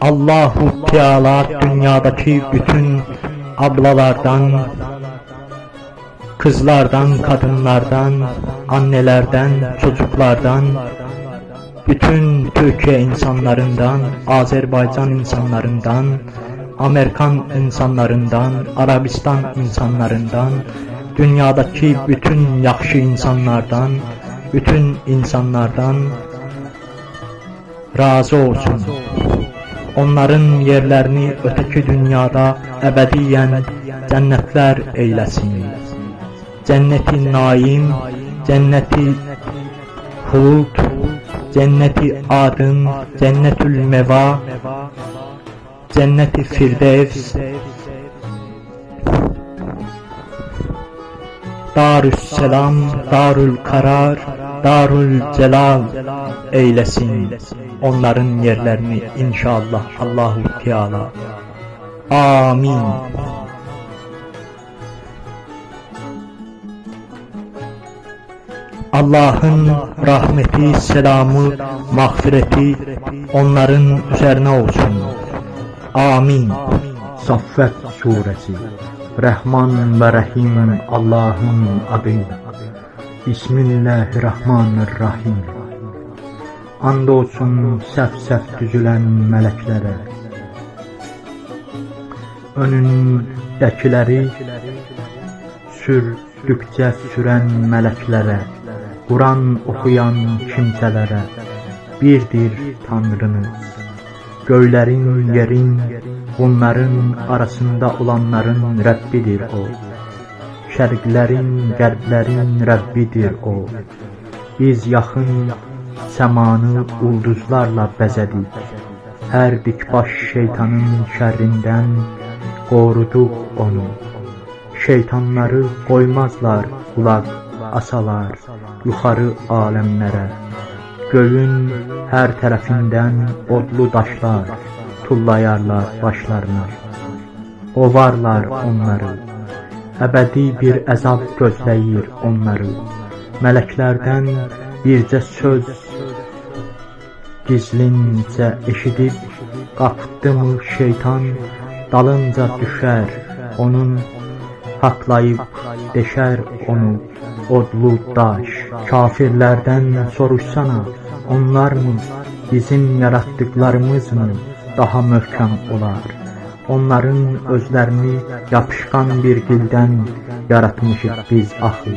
Allahu Teala dünyadaki bütün ablalardan, kızlardan, kadınlardan, annelerden, çocuklardan, bütün Türkiye insanlarından, Azerbaycan insanlarından, Amerikan insanlarından, Arabistan insanlarından, dünyadaki bütün yaxşı insanlardan, bütün insanlardan razı olsun. Onların yerlerini öteki dünyada ebediyen cennetler eylesin. Cenneti naim, cenneti huld, cenneti adın, cennetül meva, cenneti firdevs, Darüsselam, Darül Karar, Darül Celal eylesin onların yerlerini inşallah Allahu Teala. Amin. Allah'ın rahmeti, selamı, mağfireti onların üzerine olsun. Amin. Saffet Suresi. Rahman ve Rahim Allah'ın adıyla. Bismillahirrahmanirrahim. Andolsun sef düzülen meleklere, önündekileri sürdükçe süren meleklere, Kur'an okuyan kimselere, birdir Tanrınız. Göylerin, yerin, bunların arasında olanların Rabbidir o. Şərqlərin, qərblərin Rəbbidir o. Biz yaxın səmanı ulduzlarla bəzədik. Hər dikbaş şeytanın şərrindən qoruduq onu. Şeytanları qoymazlar qulaq asalar yuxarı aləmlərə. Göyün hər tərəfindən odlu daşlar tullayarlar başlarına. Ovarlar onları. Əbədi bir əzab gözləyir onları. Mələklərdən bircə söz gizlincə eşidib, qapdı mı şeytan dalınca düşər, onun haqlayıb deşər onu odlu daş. Kafirlərdən soruşsana, onlar mı bizim yaratdıklarımız mı daha möhkəm olar? Onların özlərini yapışqan bir gildən yaratmışıq biz axı.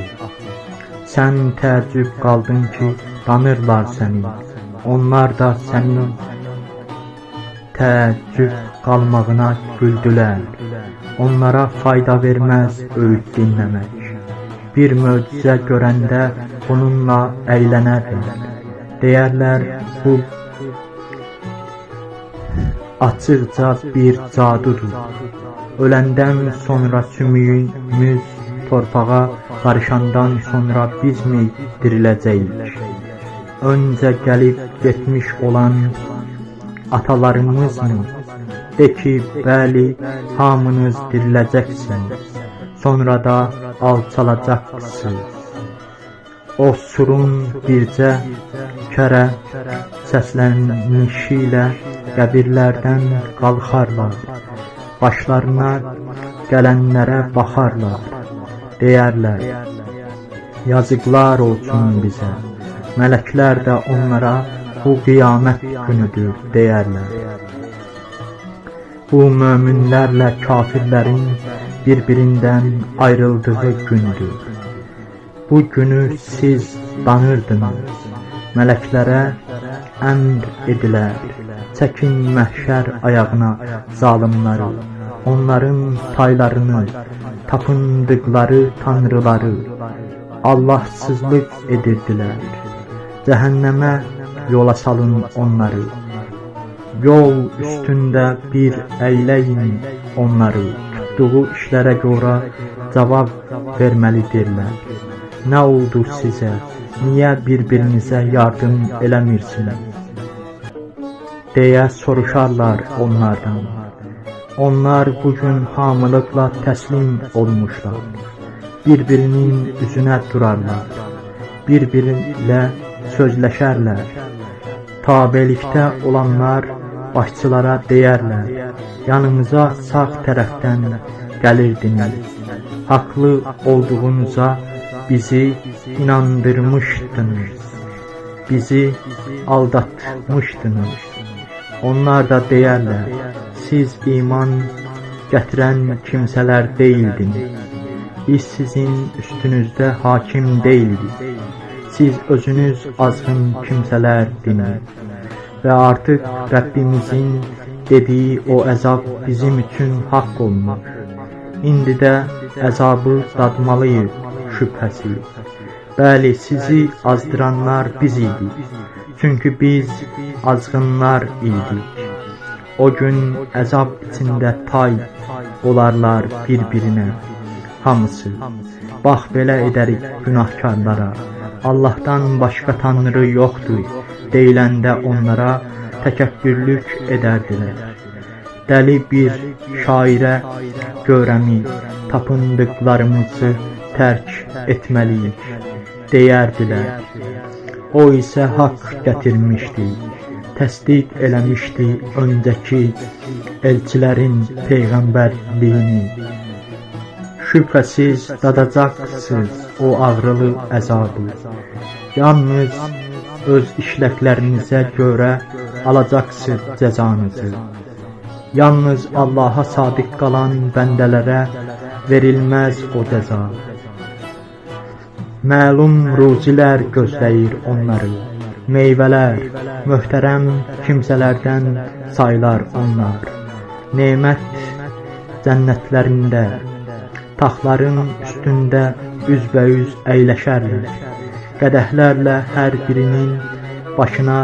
Sən təəccüb qaldın ki, danırlar səni. Onlar da sənin təəccüb qalmağına güldülər. Onlara fayda verməz öğüt dinləmək. Bir möcüzə görəndə bununla əylənərlər. Deyərlər, bu açıqca bir cadudur. Öləndən sonra sümüyümüz torpağa qarışandan sonra biz mi diriləcəyik? Öncə gəlib getmiş olan atalarımız mı? De ki, bəli, hamınız diriləcəksiniz. Sonra da alçalacaqsınız. O surun bircə kərə səslənişi ilə qəbirlərdən qalxarlar, başlarına gələnlərə baxarlar, deyərlər, yazıqlar olsun bizə, mələklər də onlara bu qiyamət günüdür, deyərlər. Bu möminlərlə kafirlərin bir-birindən ayrıldığı gündür. Bu günü siz danırdınız, mələklərə əmr edilər, çəkin məhşər ayağına zalimları, onların paylarını, tapındıqları tanrıları Allahsızlıq edirdilər. Cəhənnəmə yola salın onları, yol üstündə bir əyləyin onları, tutduğu işlərə görə cavab verməlidirlər. Nə oldu sizə? Niyə bir-birinizə yardım eləmirsiniz? Deyə soruşarlar onlardan. Onlar bugün hamılıqla təslim olmuşlar. Bir-birinin üzünə durarlar. Bir-biriyle sözləşərlər. tabelikdə olanlar başçılara deyərlər, yanımıza sağ tərəfdən gəlirdiniz, haqlı olduğunuza bizi inandırmışdınız, bizi aldatmışdınız. Onlar da deyərlər, siz iman gətirən kimsələr deyildiniz, biz sizin üstünüzdə hakim deyildik, siz özünüz azğın kimsələrdiniz və artıq Rəbbimizin dediyi o əzab bizim üçün haqq olmuş. İndi də əzabı dadmalıyıq şübhəsiz. Bəli, sizi azdıranlar biz idik, çünki biz azğınlar idik. O gün əzab içində tay olarlar bir-birinə hamısı. Bax, belə edərik günahkarlara, Allahdan başqa tanrı yoxdur deyiləndə onlara təkəbbürlük edərdilər. Dəli bir şairə görəmi tapındıqlarımızı tərk etməliyik deyərdilər. O isə haqq gətirmişdi, təsdiq eləmişdi öncəki elçilərin peyğəmbərliyini. Şübhəsiz dadacaqsınız o ağrılı əzabı. Yalnız öz işləklərinizə görə alacaqsınız cəzanızı. Yalnız Allaha sadiq qalan bəndələrə verilməz o cəza. Məlum ruzilər gözləyir onları, meyvələr, möhtərəm kimsələrdən saylar onlar. Nemət cənnətlərində, taxtların üstündə üzbəüz əyləşərlər. Qədəhlərlə hər birinin başına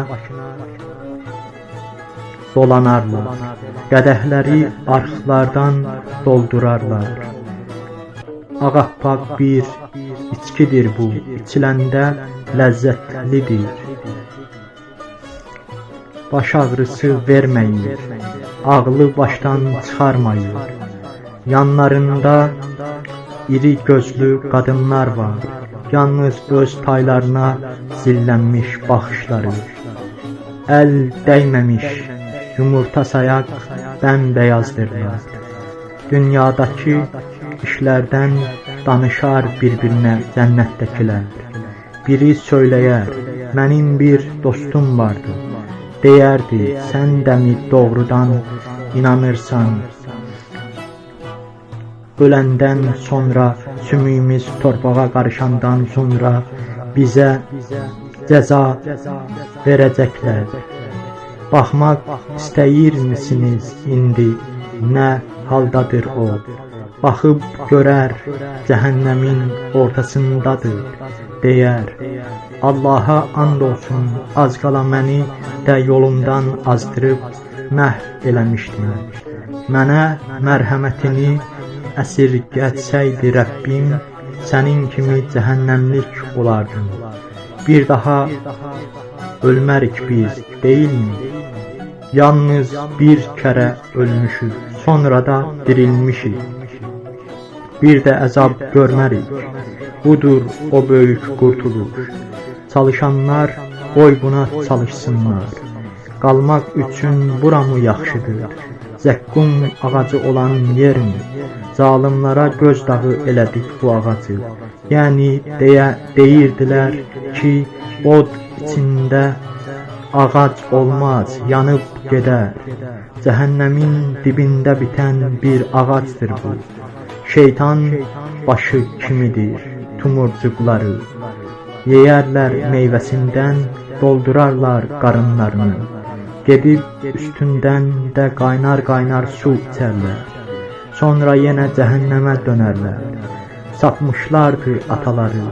dolanarlar. Qədəhləri arxlardan doldurarlar. Ağappaq bir içkidir bu, içiləndə ləzzətlidir. Baş ağrısı verməyir, ağlı başdan çıxarmayır. Yanlarında iri gözlü qadınlar var, yalnız öz taylarına zillənmiş baxışları. Əl dəyməmiş yumurta sayaq bəmbəyazdır. Dünyadakı işlərdən danışar bir-birinə cənnətdəkilər. Biri söyləyər, mənim bir dostum vardı. Deyərdi, sən dəmi doğrudan inanırsan. Öləndən sonra, sümüyümüz torpağa qarışandan sonra bizə cəza verəcəklər. Baxmaq istəyirmisiniz indi, nə haldadır o? Baxıb görər, cəhənnəmin ortasındadır, deyər. Allaha and olsun, az qala məni də yolumdan azdırıb məhv eləmişdim. Mənə mərhəmətini əsirgətsəydi Rəbbim, sənin kimi cəhənnəmlik olardım. Bir daha ölmərik biz, deyilmi? Yalnız bir kərə ölmüşük, sonra da dirilmişik. Bir də əzab görmərik. Budur o böyük qurtuluş. Çalışanlar qoy buna çalışsınlar. Qalmaq üçün bura mı yaxşıdır? Zəqqum ağacı olan yermi? Zalimlara göz dağı elədik bu ağacı. Yəni deyirdilər ki, od içində ağac olmaz, yanıb gedər. Cəhənnəmin dibində bitən bir ağacdır bu. Şeytan başı kimidir, tumurcuqları. Yeyərlər meyvəsindən, doldurarlar qarınlarını. Gedib üstündən də qaynar-qaynar su içərlər. Sonra yenə cəhənnəmə dönərlər. Sapmışlardı ataları.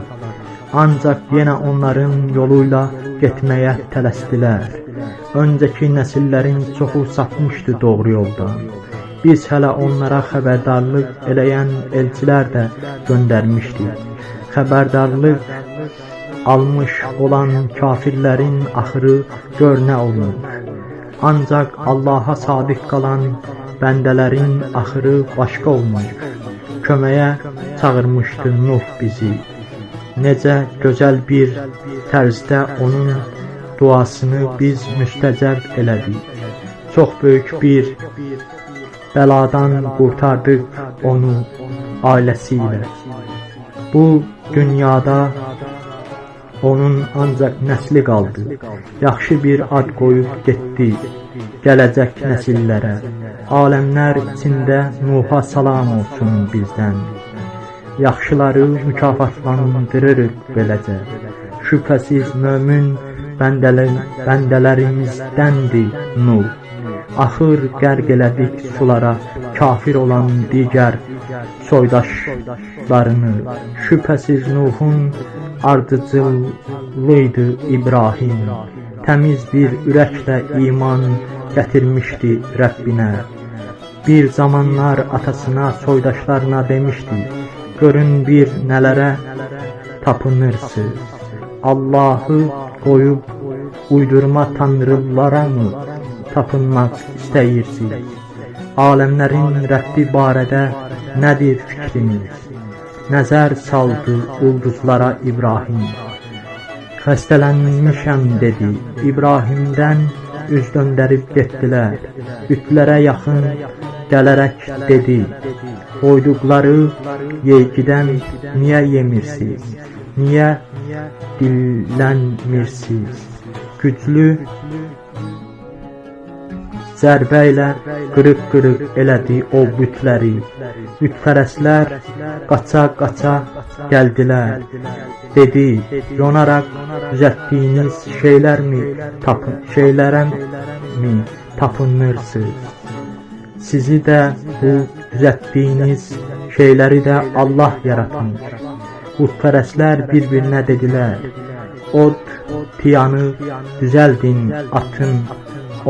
Ancaq yenə onların yoluyla getməyə tələsdilər. Öncəki nəsillərin çoxu sapmışdı doğru yoldan. Biz hələ onlara xəbərdarlıq eləyən elçilər də göndərmişdik. Xəbərdarlıq almış olan kafirlərin axırı gör nə olur. Ancaq Allaha sadiq qalan bəndələrin axırı başqa olmuş. Köməyə çağırmışdı Nuh bizi. Necə gözəl bir tərzdə onun duasını biz müstəcəb elədik. Çox böyük bir bəladan qurtardıq onu ailəsi ilə. Bu dünyada onun ancaq nəsli qaldı. Yaxşı bir ad qoyub getdi gələcək nəsillərə. Aləmlər içində Nuha salam olsun bizdən. Yaxşıları mükafatlandırırıq beləcə. Şübhəsiz mömin bəndələrimizdəndir Nuh. Axır qərq elədik sulara kafir olan digər soydaşlarını. Şübhəsiz Nuhun ardıcıllıydı İbrahim. Təmiz bir ürəklə iman gətirmişdi Rəbbinə. Bir zamanlar atasına, soydaşlarına demişdi: görün bir nələrə tapınırsınız. Allahı qoyub uydurma tanrılara mı tapınmaq istəyirsiniz? Aləmlərin Rəbbi barədə nədir fikriniz? Nəzər saldı ulduzlara İbrahim. Xəstələnmişəm dedi. İbrahimdən üz döndərib getdilər. Bütlərə yaxın gələrək dedi: qoyduqları yeygidən niyə yemirsiniz? Niyə dillənmirsiniz? Güclü zərbə ilə qırıq-qırıq elədi o bütləri. Bütpərəslər qaça-qaça gəldilər. Dedi: yonaraq düzəltdiyiniz şeylərə mi tapınırsınız? Sizi də bu düzəltdiyiniz şeyləri də Allah yaratmış. Bütpərəslər bir-birinə dedilər: od tiyanı düzəldin, atın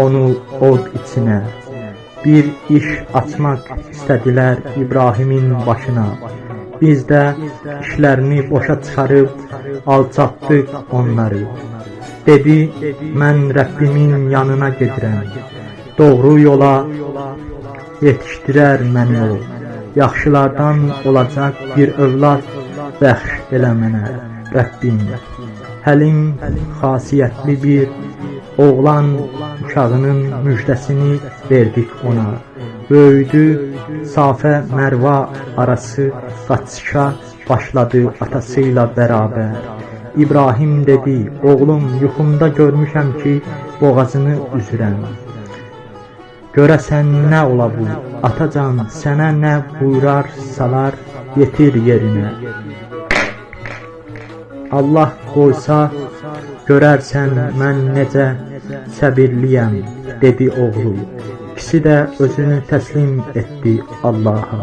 onu od içinə. Bir iş açmaq istədilər İbrahimin başına. Biz də işlərini boşa çıxarıb alçatdıq onları. Dedi: mən Rəbbimin yanına gedirəm. Doğru yola yetişdirər məni o. Yaxşılardan olacaq bir övlad bəxş elə mənə Rəbbim. Həlim xasiyyətli bir oğlan uşağının müjdəsini verdik ona. Böyüdü, Safə Mərva arası qaçışa başladı atasıyla bərabər. İbrahim dedi: oğlum, yuxumda görmüşəm ki boğazını üzürəm. Görəsən nə ola bu? Atacan, sənə nə buyurarsalar yetir yerinə. Allah qoysa görərsən mən necə səbirliyəm, dedi oğlu. İkisi də özünü təslim etdi Allaha.